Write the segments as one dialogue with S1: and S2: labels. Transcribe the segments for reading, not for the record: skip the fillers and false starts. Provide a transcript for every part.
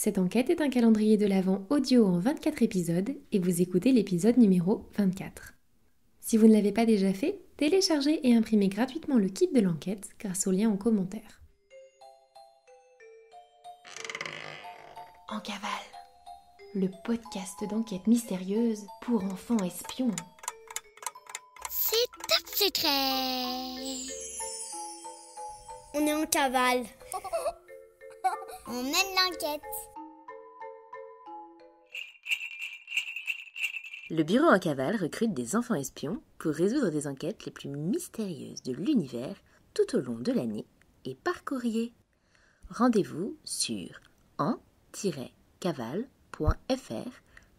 S1: Cette enquête est un calendrier de l'Avent audio en 24 épisodes et vous écoutez l'épisode numéro 24. Si vous ne l'avez pas déjà fait, téléchargez et imprimez gratuitement le kit de l'enquête grâce au lien en commentaire. En cavale, le podcast d'enquête mystérieuse pour enfants espions.
S2: C'est top secret. On est en cavale. On mène l'enquête.
S3: Le bureau en cavale recrute des enfants espions pour résoudre des enquêtes les plus mystérieuses de l'univers tout au long de l'année et par courrier. Rendez-vous sur en-cavale.fr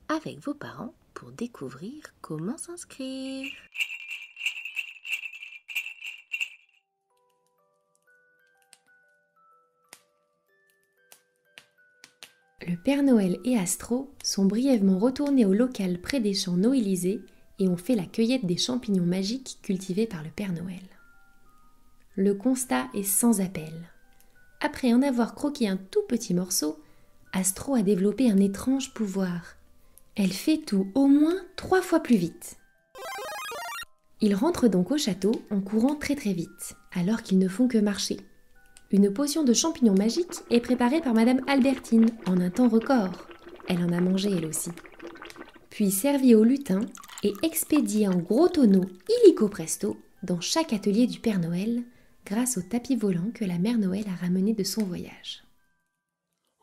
S3: avec vos parents pour découvrir comment s'inscrire.
S1: Le Père Noël et Astro sont brièvement retournés au local près des champs Noélisés et ont fait la cueillette des champignons magiques cultivés par le Père Noël. Le constat est sans appel. Après en avoir croqué un tout petit morceau, Astro a développé un étrange pouvoir. Elle fait tout au moins 3 fois plus vite. Ils rentrent donc au château en courant très vite, alors qu'ils ne font que marcher. Une potion de champignons magiques est préparée par Madame Albertine en un temps record. Elle en a mangé elle aussi. Puis servie au lutin et expédiée en gros tonneaux illico presto dans chaque atelier du Père Noël grâce au tapis volant que la Mère Noël a ramené de son voyage.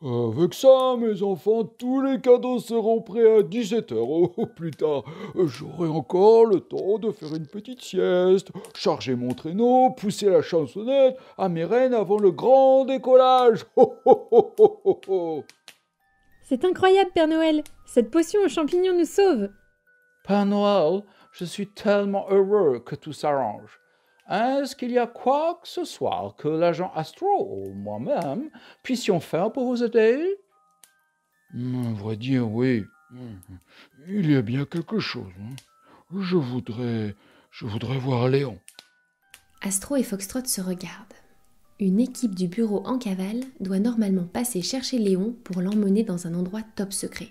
S4: Avec ça, mes enfants, tous les cadeaux seront prêts à 17h au plus tard. J'aurai encore le temps de faire une petite sieste, charger mon traîneau, pousser la chansonnette à mes reines avant le grand décollage. Ho, ho, ho, ho, ho, ho.
S5: C'est incroyable, Père Noël. Cette potion aux champignons nous sauve.
S6: Père Noël, je suis tellement heureux que tout s'arrange. Est-ce qu'il y a quoi que ce soit que l'agent Astro ou moi-même puissions faire pour vous aider?
S4: À vrai dire, oui. Il y a bien quelque chose. Je voudrais voir Léon.
S1: Astro et Foxtrot se regardent. Une équipe du bureau en cavale doit normalement passer chercher Léon pour l'emmener dans un endroit top secret.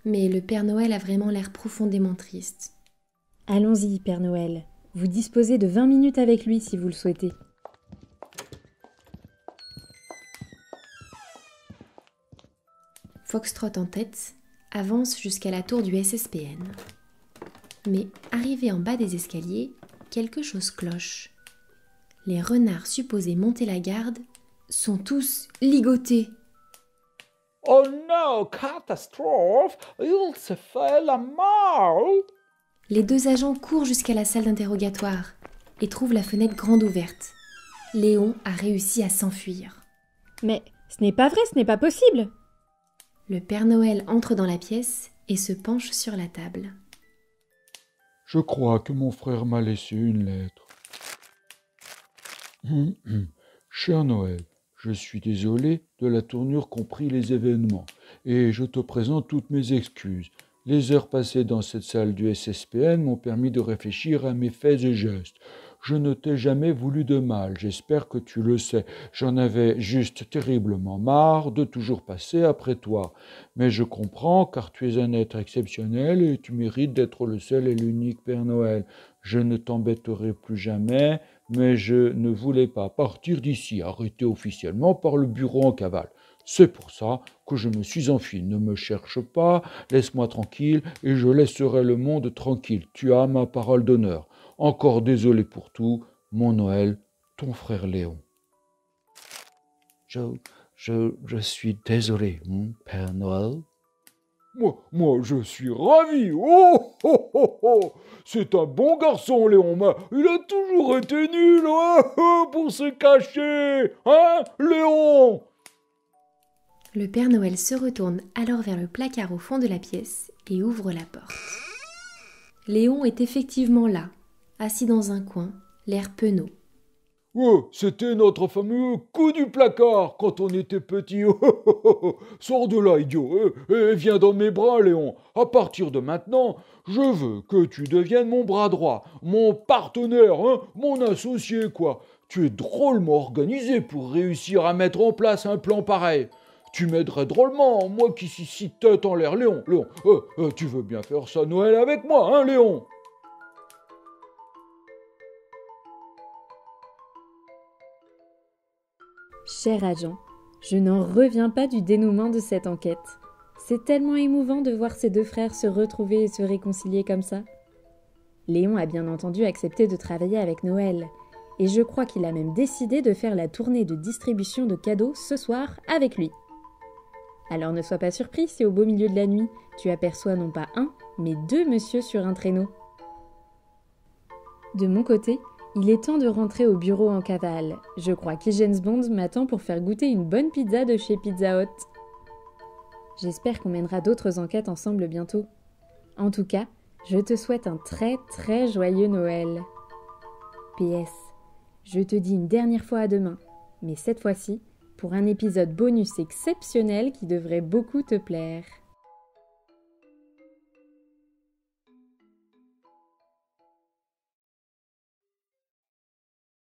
S1: Mais le Père Noël a vraiment l'air profondément triste.
S5: Allons-y, Père Noël. Vous disposez de 20 minutes avec lui si vous le souhaitez.
S1: Foxtrot en tête avance jusqu'à la tour du SSPN. Mais arrivé en bas des escaliers, quelque chose cloche. Les renards supposés monter la garde sont tous ligotés.
S6: Oh non, catastrophe! Il s'est fait la mal!
S1: Les 2 agents courent jusqu'à la salle d'interrogatoire et trouvent la fenêtre grande ouverte. Léon a réussi à s'enfuir.
S5: Mais ce n'est pas vrai, ce n'est pas possible.
S1: Le Père Noël entre dans la pièce et se penche sur la table.
S4: Je crois que mon frère m'a laissé une lettre. Cher Noël, je suis désolé de la tournure qu'ont pris les événements et je te présente toutes mes excuses. Les heures passées dans cette salle du SSPN m'ont permis de réfléchir à mes faits et gestes. Je ne t'ai jamais voulu de mal, j'espère que tu le sais. J'en avais juste terriblement marre de toujours passer après toi. Mais je comprends car tu es un être exceptionnel et tu mérites d'être le seul et l'unique Père Noël. Je ne t'embêterai plus jamais, mais je ne voulais pas partir d'ici, arrêté officiellement par le bureau en cavale. C'est pour ça que je me suis enfui. Ne me cherche pas, laisse-moi tranquille et je laisserai le monde tranquille. Tu as ma parole d'honneur. Encore désolé pour tout, mon Noël, ton frère Léon.
S6: Je suis désolé, Père Noël.
S4: Moi, je suis ravi. Oh, oh, oh, oh. C'est un bon garçon, Léon. Mais il a toujours été nul, pour se cacher. Hein, Léon?
S1: Le Père Noël se retourne alors vers le placard au fond de la pièce et ouvre la porte. Léon est effectivement là, assis dans un coin, l'air penaud.
S4: C'était notre fameux coup du placard quand on était petit. Sors de là, idiot, et viens dans mes bras, Léon. À partir de maintenant, je veux que tu deviennes mon bras droit, mon partenaire, mon associé, quoi. Tu es drôlement organisé pour réussir à mettre en place un plan pareil. Tu m'aiderais drôlement, moi qui suis si tête en l'air, Léon. Léon, tu veux bien faire ça Noël avec moi, hein, Léon?
S5: Cher agent, je n'en reviens pas du dénouement de cette enquête. C'est tellement émouvant de voir ces deux frères se retrouver et se réconcilier comme ça. Léon a bien entendu accepté de travailler avec Noël, et je crois qu'il a même décidé de faire la tournée de distribution de cadeaux ce soir avec lui. Alors ne sois pas surpris si au beau milieu de la nuit, tu aperçois non pas un, mais deux messieurs sur un traîneau. De mon côté, il est temps de rentrer au bureau en cavale. Je crois qu'James Bond m'attend pour faire goûter une bonne pizza de chez Pizza Hut. J'espère qu'on mènera d'autres enquêtes ensemble bientôt. En tout cas, je te souhaite un très très joyeux Noël. PS, je te dis une dernière fois à demain, mais cette fois-ci, pour un épisode bonus exceptionnel qui devrait beaucoup te plaire.